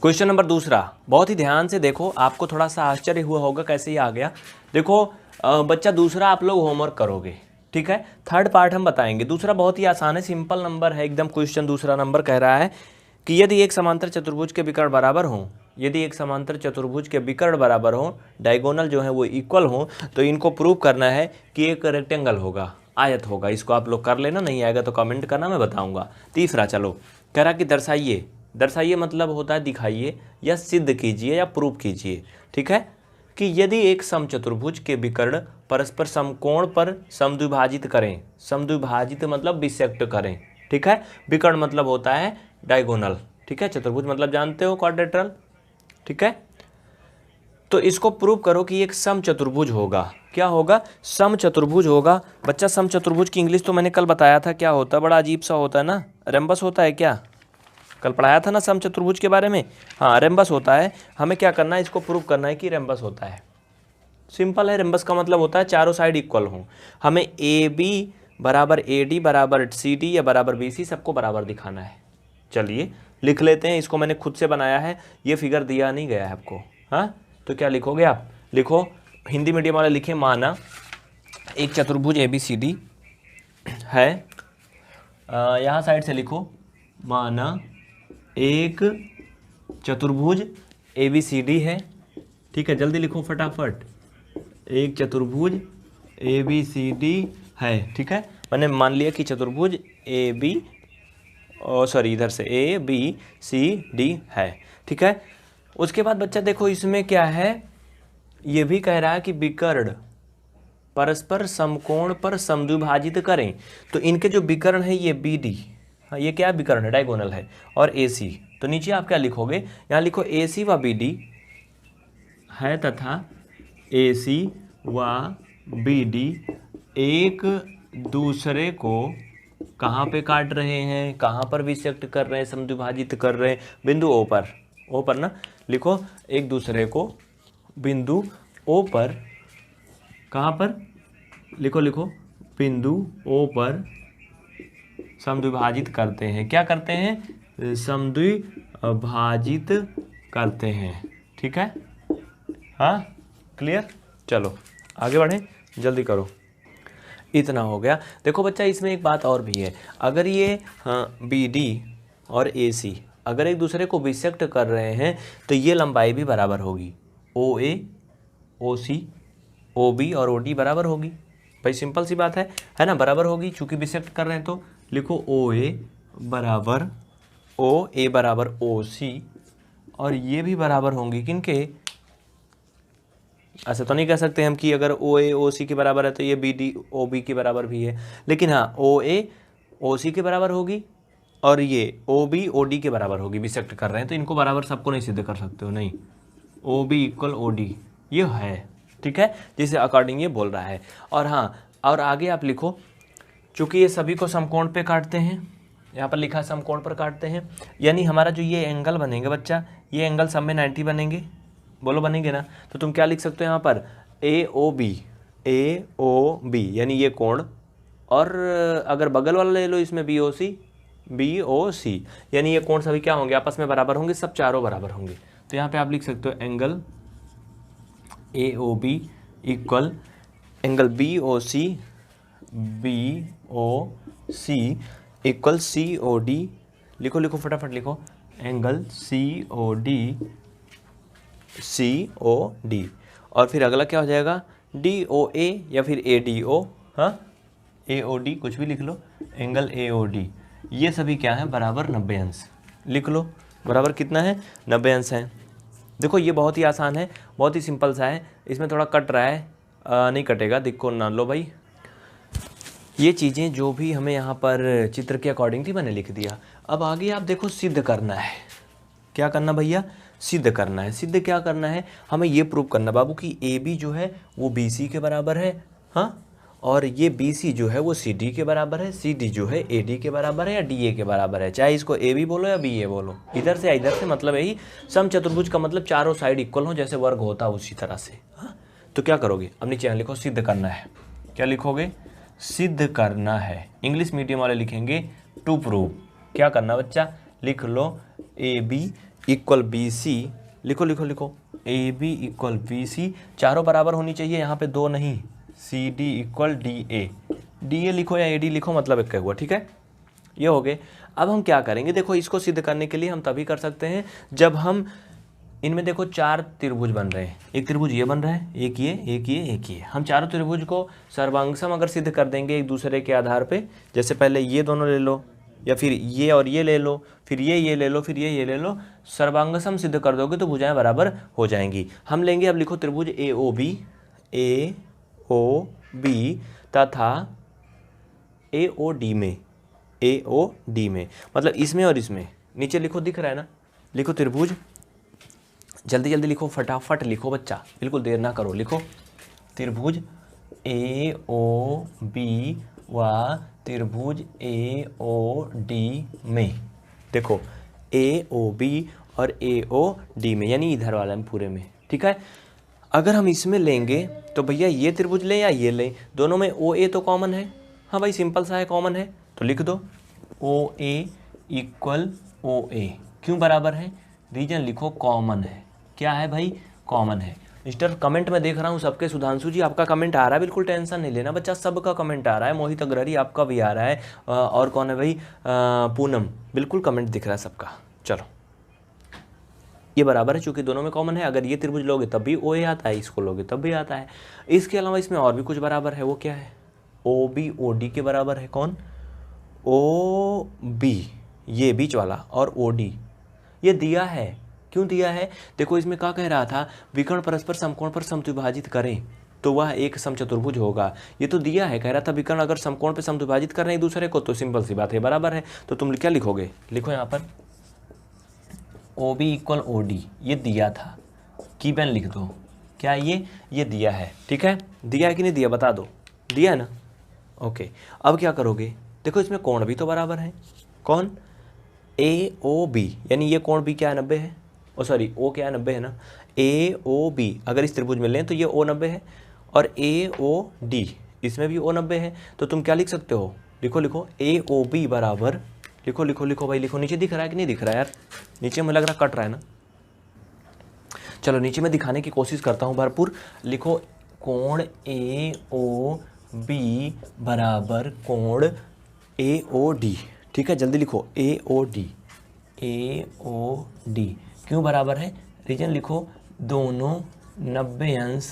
Question number दूसरा, बहुत ही ध्यान से देखो, आपको थोड़ा सा आश्चर्य हुआ होगा कैसे ये आ गया। देखो बच्चा, दूसरा आप लोग होमवर्क करोगे, ठीक है। थर्ड पार्ट हम बताएंगे। दूसरा बहुत ही आसान है, सिंपल नंबर है एकदम। क्वेश्चन दूसरा नंबर कह रहा है कि यदि एक समांतर चतुर्भुज के विकर्ण बराबर हों, यदि एक समांतर चतुर्भुज के विकर्ण बराबर हों, डायगोनल जो है वो इक्वल हों, तो इनको प्रूव करना है कि एक रेक्टेंगल होगा, आयत होगा। इसको आप लोग कर लेना, नहीं आएगा तो कमेंट करना, मैं बताऊंगा। तीसरा चलो, कह रहा कि दर्शाइए। दर्शाइए मतलब होता है दिखाइए या सिद्ध कीजिए या प्रूव कीजिए, ठीक है। कि यदि एक समचतुर्भुज के विकर्ण परस्पर समकोण पर समद्विभाजित करें, समद्विभाजित मतलब बिसेक्ट करें, ठीक है। विकर्ण मतलब होता है डायगोनल, ठीक है। चतुर्भुज मतलब जानते हो क्वाड्रेट्रल, ठीक है। तो इसको प्रूव करो कि एक समचतुर्भुज होगा। क्या होगा? समचतुर्भुज होगा। बच्चा समचतुर्भुज की इंग्लिश तो मैंने कल बताया था, क्या होता है, बड़ा अजीब सा होता है ना, रेम्बस होता है क्या? कल पढ़ाया था ना समचतुर्भुज के बारे में। हाँ, रेम्बस होता है। हमें क्या करना है, इसको प्रूव करना है कि रेम्बस होता है। सिंपल है, रेम्बस का मतलब होता है चारों साइड इक्वल हों। हमें ए बी बराबर ए डी बराबर सी डी या बराबर बी सी सबको बराबर दिखाना है। चलिए लिख लेते हैं, इसको मैंने खुद से बनाया है, ये फिगर दिया नहीं गया है आपको। हाँ, तो क्या लिखोगे आप? लिखो, हिंदी मीडियम वाले लिखें, माना एक चतुर्भुज ए बी सी डी है। यहाँ साइड से लिखो, माना एक चतुर्भुज ए बी सी डी है, ठीक है। जल्दी लिखो फटाफट, एक चतुर्भुज ए बी सी डी है, ठीक है। मैंने मान लिया कि चतुर्भुज ए बी, सॉरी इधर से ए बी सी डी है, ठीक है। उसके बाद बच्चा देखो इसमें क्या है, ये भी कह रहा है कि विकर्ण परस्पर समकोण पर समद्विभाजित करें। तो इनके जो विकर्ण है ये बी डी, हाँ ये क्या विकर्ण है, डायगोनल है, और ए सी। तो नीचे आप क्या लिखोगे, यहाँ लिखो ए सी व बी डी है तथा ए सी व बी डी एक दूसरे को कहाँ पे काट रहे हैं, कहाँ पर विसेक्ट कर रहे हैं, समद्विभाजित कर रहे हैं, बिंदु ओ पर। ओ पर ना, लिखो एक दूसरे को बिंदु ओ पर, कहाँ पर, लिखो लिखो, बिंदु ओ पर समद्विभाजित करते हैं। क्या करते हैं? समद्विभाजित करते हैं, ठीक है। हाँ क्लियर, चलो आगे बढ़ें, जल्दी करो। इतना हो गया। देखो बच्चा, इसमें एक बात और भी है, अगर ये बी डी और ए सी अगर एक दूसरे को विसेक्ट कर रहे हैं तो ये लंबाई भी बराबर होगी। ओ ए, ओ सी, ओ बी और ओ डी बराबर होगी। भाई सिंपल सी बात है ना, बराबर होगी, चूंकि विसेक्ट कर रहे हैं। तो लिखो ओ ए बराबर ओ ए बराबर ओ सी, और ये भी बराबर होंगी किनके? ऐसा तो नहीं कह सकते हम कि अगर ओ ए ओ सी के बराबर है तो ये बी डी ओ बी के बराबर भी है, लेकिन हाँ ओ ए ओ सी के बराबर होगी और ये ओ बी ओ डी के बराबर होगी। विसेक्ट कर रहे हैं तो इनको बराबर सबको नहीं सिद्ध कर सकते हो, नहीं। O B equal O D ये है, ठीक है, जिसे अकॉर्डिंग ये बोल रहा है। और हाँ, और आगे आप लिखो, चूँकि ये सभी को समकोण पे काटते हैं, यहाँ पर लिखा है समकोण पर काटते हैं, यानी हमारा जो ये एंगल बनेंगे बच्चा, ये एंगल सब में 90 बनेंगे, बोलो बनेंगे ना। तो तुम क्या लिख सकते हो यहाँ पर, ए ओ बी, यानी ये कोण, और अगर बगल वाला ले लो इसमें बी ओ सी, यानी ये कोण सभी क्या होंगे, आपस में बराबर होंगे, सब चारों बराबर होंगे। तो यहाँ पे आप लिख सकते हो angle A O B equal angle B O C equal C O D. लिखो लिखो फटाफट लिखो, एंगल सी ओ डी, और फिर अगला क्या हो जाएगा, डी ओ ए या फिर ए डी ओ, हाँ ए ओ डी कुछ भी लिख लो, एंगल ए ओ डी, ये सभी क्या है, बराबर 90 अंश। लिख लो बराबर कितना है, 90 अंश है। देखो ये बहुत ही आसान है, बहुत ही सिंपल सा है। इसमें थोड़ा कट रहा है, नहीं कटेगा, दिक्को ना लो भाई। ये चीज़ें जो भी हमें यहाँ पर चित्र के अकॉर्डिंग थी मैंने लिख दिया। अब आगे आप देखो, सिद्ध करना है। क्या करना भैया? सिद्ध करना है। सिद्ध क्या करना है? हमें ये प्रूव करना बाबू कि ए बी जो है वो बी सी के बराबर है, हाँ, और ये बी सी जो है वो सी डी के बराबर है, सी डी जो है ए डी के बराबर है या डी ए के बराबर है। चाहे इसको ए बी बोलो या बी ए बोलो, इधर से या इधर से, मतलब यही समचतुर्भुज का मतलब चारों साइड इक्वल हो, जैसे वर्ग होता है उसी तरह से। हाँ, तो क्या करोगे, अपनी चैनल लिखो, सिद्ध करना है। क्या लिखोगे? सिद्ध करना है। इंग्लिश मीडियम वाले लिखेंगे टू प्रूव। क्या करना बच्चा? लिख लो A B equal B C, लिखो लिखो लिखो, A B equal B C, चारों बराबर होनी चाहिए, यहाँ पे दो नहीं, C D equal D A लिखो या ए डी लिखो, मतलब एक हुआ, ठीक है, ये हो गए। अब हम क्या करेंगे, देखो इसको सिद्ध करने के लिए हम तभी कर सकते हैं जब हम इनमें देखो चार त्रिभुज बन रहे हैं, एक त्रिभुज ये बन रहा है, एक ये, एक ये, एक ये, हम चारों त्रिभुज को सर्वांगसम अगर सिद्ध कर देंगे एक दूसरे के आधार पे, जैसे पहले ये दोनों ले लो या फिर ये और ये ले लो, फिर ये ले लो, फिर ये ले लो, सर्वांगसम सिद्ध कर दोगे तो भुजाएं बराबर हो जाएंगी। हम लेंगे, अब लिखो त्रिभुज ए ओ बी तथा ए ओ डी में, मतलब इसमें और इसमें, नीचे लिखो, दिख रहा है ना, लिखो त्रिभुज, जल्दी जल्दी लिखो, फटाफट लिखो बच्चा, बिल्कुल देर ना करो, लिखो त्रिभुज ए ओ बी व त्रिभुज ए ओ डी में, देखो ए ओ बी और ए ओ डी में, यानी इधर वाला में पूरे में, ठीक है। अगर हम इसमें लेंगे तो भैया ये त्रिभुज लें या ये लें, दोनों में ओ ए तो कॉमन है, हाँ भाई सिंपल सा है, कॉमन है, तो लिख दो ओ ए इक्वल ओ ए, क्यों बराबर है, रीजन लिखो कॉमन है, क्या है भाई, कॉमन है। मिस्टर कमेंट में देख रहा हूँ सबके, सुधांशु जी आपका कमेंट आ रहा है, बिल्कुल टेंशन नहीं लेना बच्चा, सबका कमेंट आ रहा है, मोहित अग्रहरी आपका भी आ रहा है, और कौन है भाई, पूनम, बिल्कुल कमेंट दिख रहा है सबका। चलो ये बराबर है, चूंकि दोनों में कॉमन है, अगर ये त्रिभुज लोगे तब भी ओ ए आता है, इसको लोगे तब भी आता है। इसके अलावा इसमें और भी कुछ बराबर है, वो क्या है, ओ बी ओ डी के बराबर है, कौन, ओ बी ये बीच वाला और ओ डी, ये दिया है, क्यों दिया है, देखो इसमें क्या कह रहा था, विकर्ण परस्पर समकोण पर समद्विभाजित करें तो वह एक समचतुर्भुज होगा, ये तो दिया है, कह रहा था विकर्ण अगर समकोण पर समद्विभाजित कर रहे हैं एक दूसरे को तो सिंपल सी बात है, बराबर है। तो तुम क्या लिखोगे, लिखो यहाँ पर O B equal O D, ये दिया था, की पेन लिख दो, क्या ये दिया है, ठीक है, दिया है कि नहीं दिया बता दो, दिया है ना, ओके। अब क्या करोगे, देखो इसमें कोण भी तो बराबर है, कौन, ए ओ बी, यानी ये कोण भी क्या है 90 है, ओ सॉरी ओ क्या है 90 है ना, ए ओ बी अगर इस त्रिभुज में लें तो ये ओ 90 है, और ए ओ डी इसमें भी ओ 90 है, तो तुम क्या लिख सकते हो, लिखो लिखो ए ओ बी बराबर, लिखो लिखो लिखो भाई लिखो, नीचे दिख रहा है कि नहीं दिख रहा है यार, नीचे मुझे लग रहा कट रहा है ना, चलो नीचे मैं दिखाने की कोशिश करता हूँ भरपूर, लिखो कोण ए ओ बी बराबर कोण ए ओ डी, ठीक है, जल्दी लिखो ए ओ डी, क्यों बराबर है, रीजन लिखो दोनों 90 अंश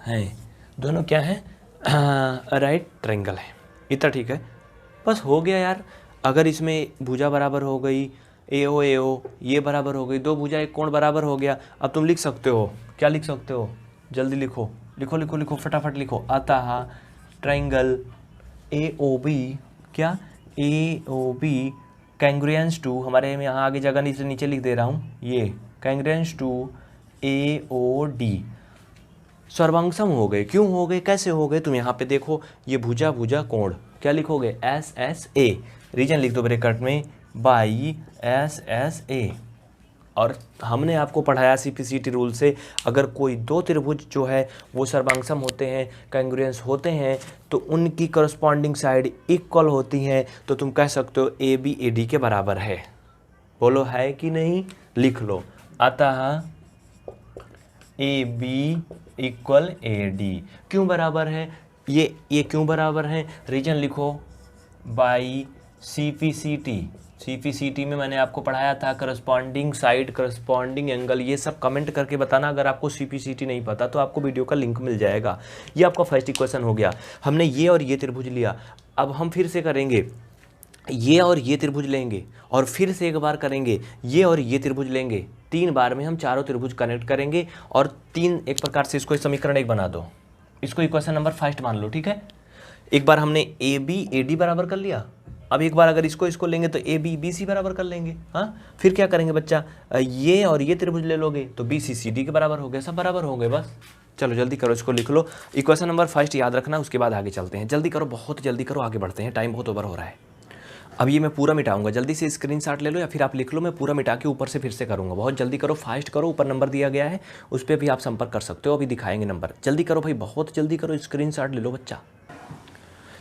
हैं, दोनों क्या है, राइट ट्रायंगल है, इतना ठीक है, बस हो गया यार। अगर इसमें भुजा बराबर हो गई, ए ओ ये बराबर हो गई, दो भुजा एक कोण बराबर हो गया, अब तुम लिख सकते हो, क्या लिख सकते हो, जल्दी लिखो लिखो लिखो लिखो फटाफट लिखो, अतः ट्रायंगल ए ओ बी, क्या ए ओ बी कैंग्रुएंस टू, हमारे में यहाँ आगे जगह नीचे लिख दे रहा हूँ, ये congruence to A O D सर्वांगसम हो गए, क्यों हो गए, कैसे हो गए, तुम यहाँ पे देखो, ये भुजा भुजा कोण, क्या लिखोगे एस एस ए, रीजन लिख दो ब्रैकेट में बाई एस एस ए, और हमने आपको पढ़ाया सीपीसीटी रूल से, अगर कोई दो त्रिभुज जो है वो सर्वांगसम होते हैं, कैंग्रुएंस होते हैं, तो उनकी करस्पॉन्डिंग साइड इक्वल होती हैं, तो तुम कह सकते हो ए बी ए डी के बराबर है, बोलो है कि नहीं, लिख लो, अतः A B equal A D, क्यों बराबर है, ये क्यों बराबर है, रीजन लिखो बाई सीपीसीटी में मैंने आपको पढ़ाया था, करस्पॉन्डिंग साइड, करस्पॉन्डिंग एंगल, ये सब कमेंट करके बताना अगर आपको सीपीसीटी नहीं पता, तो आपको वीडियो का लिंक मिल जाएगा। ये आपका फर्स्ट इक्वेशन हो गया, हमने ये और ये त्रिभुज लिया, अब हम फिर से करेंगे, ये और ये त्रिभुज लेंगे और फिर से एक बार करेंगे, ये और ये त्रिभुज लेंगे, 3 बार में हम चारों त्रिभुज कनेक्ट करेंगे, और 3 एक प्रकार से इसको समीकरण 1 बना दो, इसको इक्वेशन नंबर फर्स्ट मान लो, ठीक है। एक बार हमने ए बी ए डी बराबर कर लिया, अब एक बार अगर इसको लेंगे तो ए बी बी सी बराबर कर लेंगे, हाँ, फिर क्या करेंगे बच्चा, ये और ये त्रिभुज ले लोगे तो बी सी सी डी के बराबर हो गए, सब बराबर हो गए, बस चलो जल्दी करो, इसको लिख लो, इक्वेशन नंबर फर्स्ट याद रखना, उसके बाद आगे चलते हैं, जल्दी करो, बहुत जल्दी करो, आगे बढ़ते हैं, टाइम बहुत ओवर हो रहा है। अब ये मैं पूरा मिटाऊंगा, जल्दी से स्क्रीनशॉट ले लो या फिर आप लिख लो, मैं पूरा मिटा के ऊपर से फिर से करूंगा, बहुत जल्दी करो, फास्ट करो, ऊपर नंबर दिया गया है उस पर भी आप संपर्क कर सकते हो, अभी दिखाएंगे नंबर, जल्दी करो भाई, बहुत जल्दी करो, स्क्रीनशॉट ले लो बच्चा,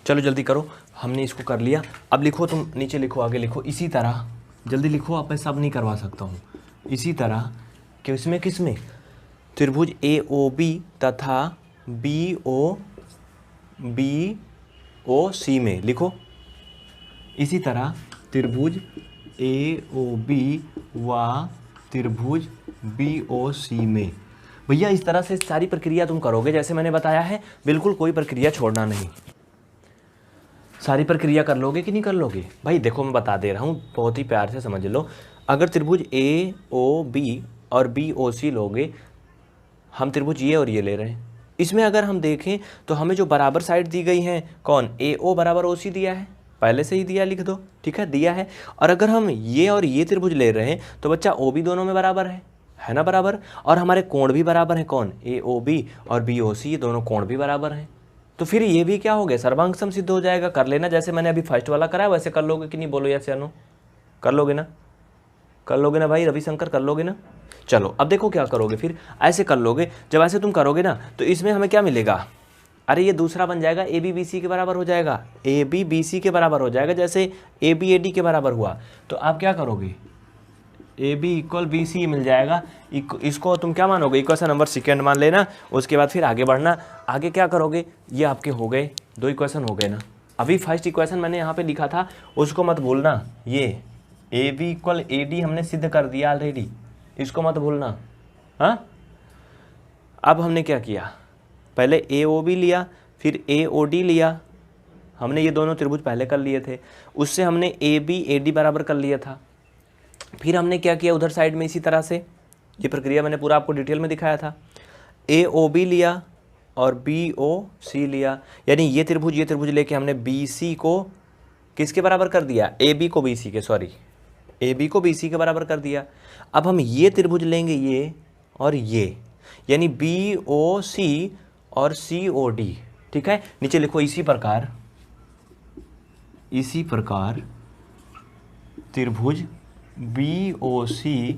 चलो जल्दी करो, हमने इसको कर लिया, अब लिखो तुम नीचे लिखो, आगे लिखो, इसी तरह जल्दी लिखो, अब मैं सब नहीं करवा सकता हूँ, इसी तरह किसमें त्रिभुज AOB तथा BOC में लिखो। इसी तरह त्रिभुज AOB व त्रिभुज BOC में। भैया इस तरह से सारी प्रक्रिया तुम करोगे जैसे मैंने बताया है, बिल्कुल कोई प्रक्रिया छोड़ना नहीं। सारी प्रक्रिया कर लोगे कि नहीं कर लोगे? भाई देखो मैं बता दे रहा हूँ, बहुत ही प्यार से समझ लो। अगर त्रिभुज AOB और BOC लोगे, हम त्रिभुज ये और ये ले रहे हैं। इसमें अगर हम देखें तो हमें जो बराबर साइड दी गई हैं, कौन? AO बराबर OC दिया है, पहले से ही दिया, लिख दो, ठीक है, दिया है। और अगर हम ये और ये त्रिभुज ले रहे हैं तो बच्चा OB दोनों में बराबर है ना बराबर, और हमारे कोण भी बराबर हैं, कौन? AOB और BOC, ये दोनों कोण भी बराबर हैं। तो फिर ये भी क्या हो गया? सर्वांग सम सिद्ध हो जाएगा। कर लेना, जैसे मैंने अभी फर्स्ट वाला कराया वैसे कर लोगे कि नहीं? बोलो यस या नो, कर लोगे ना? कर लोगे ना भाई रविशंकर, कर लोगे ना? चलो अब देखो क्या करोगे, फिर ऐसे कर लोगे। जब ऐसे तुम करोगे ना तो इसमें हमें क्या मिलेगा? अरे ये दूसरा बन जाएगा AB BC के बराबर हो जाएगा, AB BC के बराबर हो जाएगा, जैसे AB AD के बराबर हुआ। तो आप क्या करोगे? AB इक्वल BC मिल जाएगा। इसको तुम क्या मानोगे? इक्वेशन नंबर सेकेंड मान लेना। उसके बाद फिर आगे बढ़ना। आगे क्या करोगे? ये आपके हो गए, 2 इक्वेशन हो गए ना। अभी फर्स्ट इक्वेशन मैंने यहाँ पे लिखा था, उसको मत भूलना। ये AB इक्वल AD हमने सिद्ध कर दिया ऑलरेडी, इसको मत भूलना। हाँ, अब हमने क्या किया? पहले AOB लिया, फिर AOD लिया। हमने ये दोनों त्रिभुज पहले कर लिए थे, उससे हमने AB AD बराबर कर लिया था। फिर हमने क्या किया उधर साइड में? इसी तरह से ये प्रक्रिया मैंने पूरा आपको डिटेल में दिखाया था। AOB लिया और BOC लिया, यानी ये त्रिभुज लेके हमने BC को किसके बराबर कर दिया? AB को BC के, सॉरी AB को BC के बराबर कर दिया। अब हम ये त्रिभुज लेंगे, ये और ये, यानी BOC और COD, ठीक है। नीचे लिखो इसी प्रकार त्रिभुज BOC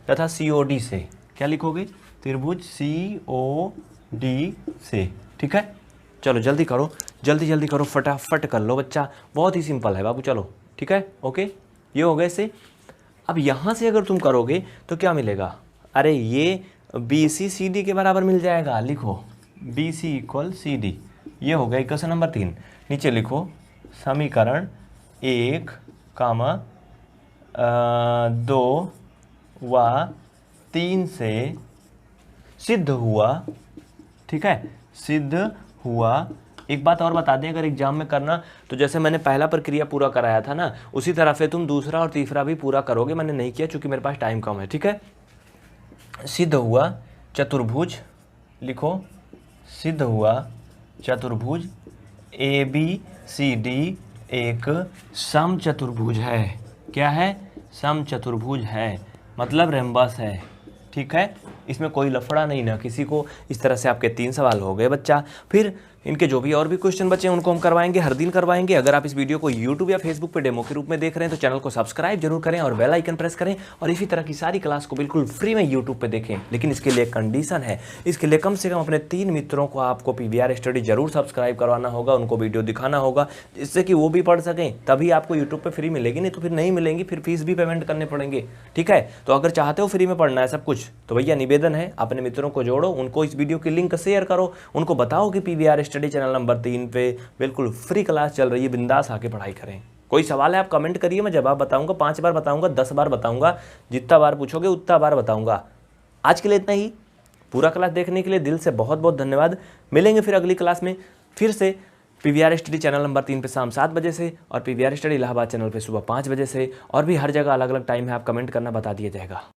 तथा COD से, क्या लिखोगे? त्रिभुज COD से, ठीक है। चलो जल्दी करो, जल्दी करो, फटाफट कर लो बच्चा, बहुत ही सिंपल है बाबू। चलो ठीक है, ओके, ये हो गए से। अब यहाँ से अगर तुम करोगे तो क्या मिलेगा? अरे ये BC CD के बराबर मिल जाएगा। लिखो BC इक्वल CD, ये हो गया इक्वेशन नंबर 3। नीचे लिखो समीकरण 1, 2 व 3 से सिद्ध हुआ, ठीक है, सिद्ध हुआ। एक बात और बता दें, अगर एग्जाम में करना तो जैसे मैंने पहला प्रक्रिया पूरा कराया था ना, उसी तरह से तुम दूसरा और तीसरा भी पूरा करोगे। मैंने नहीं किया क्योंकि मेरे पास टाइम कम है, ठीक है। सिद्ध हुआ चतुर्भुज, लिखो सिद्ध हुआ चतुर्भुज ABCD एक समचतुर्भुज है। क्या है? समचतुर्भुज है, मतलब रेम्बस है, ठीक है। इसमें कोई लफड़ा नहीं ना किसी को। इस तरह से आपके 3 सवाल हो गए बच्चा। फिर इनके जो भी और भी क्वेश्चन बचे हैं उनको हम करवाएंगे, हर दिन करवाएंगे। अगर आप इस वीडियो को यूट्यूब या फेसबुक पे डेमो के रूप में देख रहे हैं तो चैनल को सब्सक्राइब जरूर करें और बेल आइकन प्रेस करें, और इसी तरह की सारी क्लास को बिल्कुल फ्री में यूट्यूब पे देखें। लेकिन इसके लिए कंडीशन है, इसके लिए कम से कम अपने 3 मित्रों को आपको PVR स्टडी जरूर सब्सक्राइब करवाना होगा, उनको वीडियो दिखाना होगा, जिससे कि वो भी पढ़ सकें। तभी आपको यूट्यूब पर फ्री मिलेगी, नहीं तो फिर नहीं मिलेंगी, फिर फीस भी पेमेंट करने पड़ेंगे, ठीक है। तो अगर चाहते हो फ्री में पढ़ना है सब कुछ, तो भैया निवेदन है, अपने मित्रों को जोड़ो, उनको इस वीडियो की लिंक शेयर करो, उनको बताओ कि PVR स्टडी चैनल नंबर 3 पे बिल्कुल फ्री क्लास चल रही है, बिंदास आके पढ़ाई करें। कोई सवाल है आप कमेंट करिए, मैं जवाब बताऊंगा, 5 बार बताऊंगा, 10 बार बताऊंगा, जितना बार पूछोगे उतना बार बताऊंगा। आज के लिए इतना ही। पूरा क्लास देखने के लिए दिल से बहुत बहुत धन्यवाद। मिलेंगे फिर अगली क्लास में फिर से PVR स्टडी चैनल नंबर 3 पे शाम 7 बजे से, और PVR स्टडी इलाहाबाद चैनल पे सुबह 5 बजे से, और भी हर जगह अलग अलग टाइम है, आप कमेंट करना, बता दिया जाएगा।